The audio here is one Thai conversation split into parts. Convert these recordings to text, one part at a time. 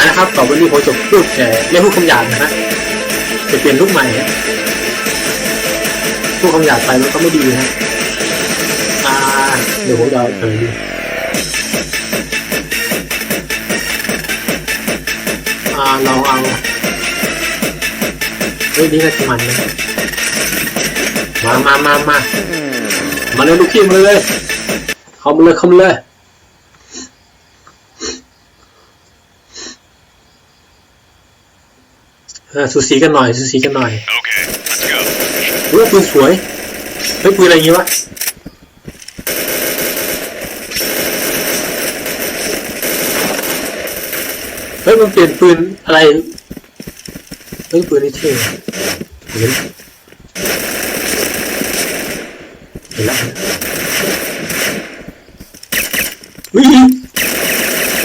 นะครับต่อไปนี้ผมจะพูดแต่ไม่พูดคำหยาบนะฮะจะเปลี่ยนลูกใหม่พูดคำหยาบไปมันก็ไม่ดีนะเดี๋ยวผมจะดูเราเอาเฮ้ยนี่น่าจะมันนะมาเลยลูกพี่มาเลยเข้ามาเลยสูสีกันหน่อยโอ้ปืนสวยเฮ้ยปืนอะไรอย่างงี้วะเฮ้ยมันเปลี่ยนปืนอะไรเฮ้ยปืนนี่เท่เห็นแล้ววิ่ง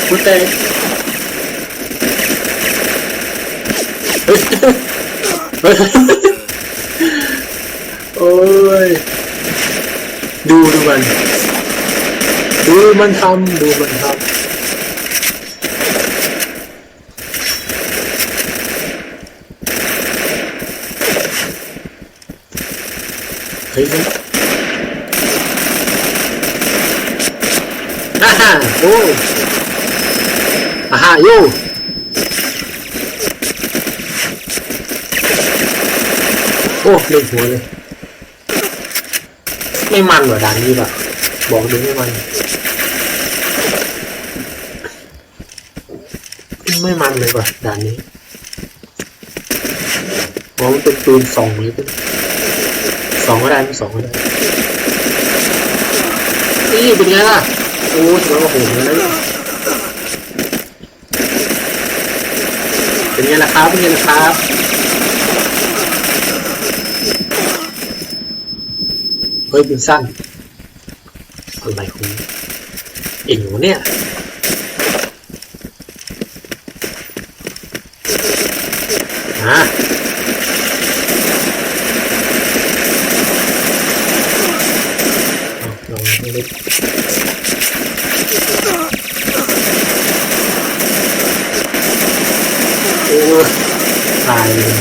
กูเตะเฮ้ยโอ้ยดูมันทำเฮ้ยโอ้โย่โอ้เล่นหัวเลยไม่มันเหรอด่านนี้แบบบอกดูไม่มันเลยว่ะด่านนี้เพราะมันเป็นปืน2เลยเป็น2ก็ได้นี่เป็นไงล่ะโอ้ถือว่าโหดเลยนะเป็นไงล่ะครับเฮ้ยปืนสั้นอะไรของเอ็งวะเนี่ยลองไม่ได้โอ้ตายเลย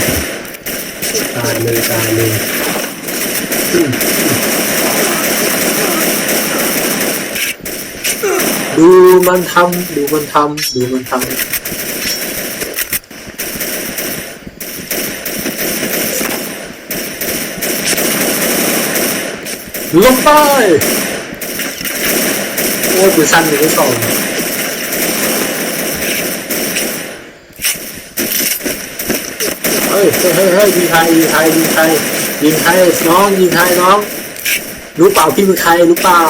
ดูมันทำลงไปโอ้ยปืนสั้นอยู่ที่2เฮ้ยยิงใครน้องรู้เปล่าพี่เป็นใครรู้เปล่า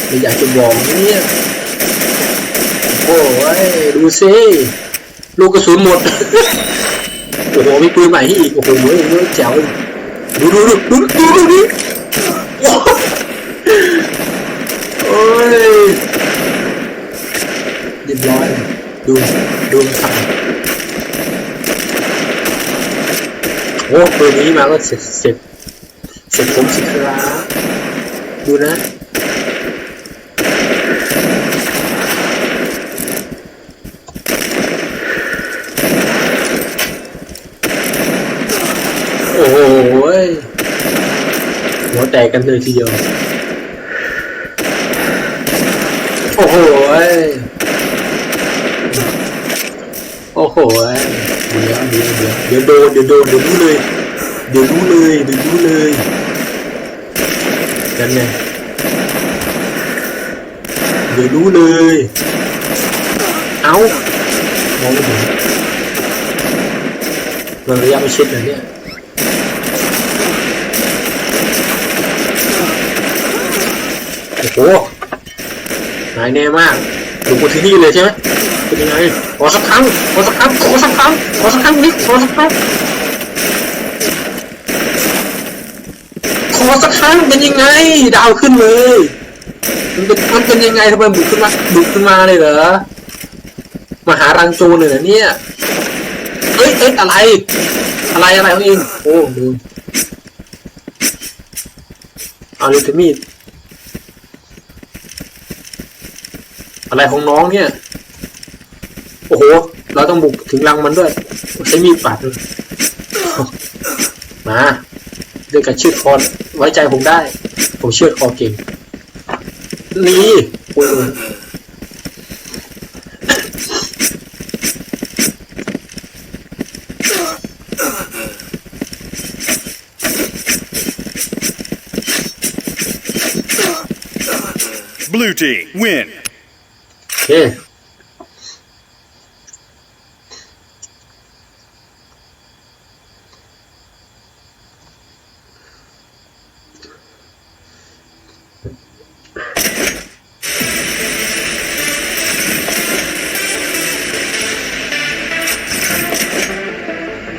ไม่อยากจะบอกเนี่ยโอ้ยดูสิลูกกระสุนหมดโอ้โหมีปืนใหม่ให้อีกโอ้โหแจ๋วดูดิโอ้ยเรียบร้อยดูมันสั่งโอ้ปืนนี้มาก็เสร็จผมสิครับดูนะโอ้โหหัวแตกกันเลยทีเดียวโอ้โหเดี๋ยวรู้เลยกันไงเดี๋ยวรู้เลยเอ้ามองไม่เห็นมันระยะไม่ชิดเลยเนี่ยโอ้โหนายแน่มากดูกูที่นี่เลยใช่ไหมเป็นยังไงขอสักครั้งนิดขอสักครั้งเป็นยังไงดาวขึ้นเลยมันเป็นยังไงทำไมบุกขึ้นมาเลยเหรอมาหารังโจรเลยเหรอเนี่ยเอ้ยอะไรของเองโอ้ดูเอาเลยมีดอะไรของน้องเนี่ยโอ้โห เราต้องบุกถึงรังมันด้วยใช้มีดปาดด้วยมาด้วยการเชือดคอไว้ใจผมได้ผมเชือดคอเก่งนี่โอ้ยBlue team win. โอเค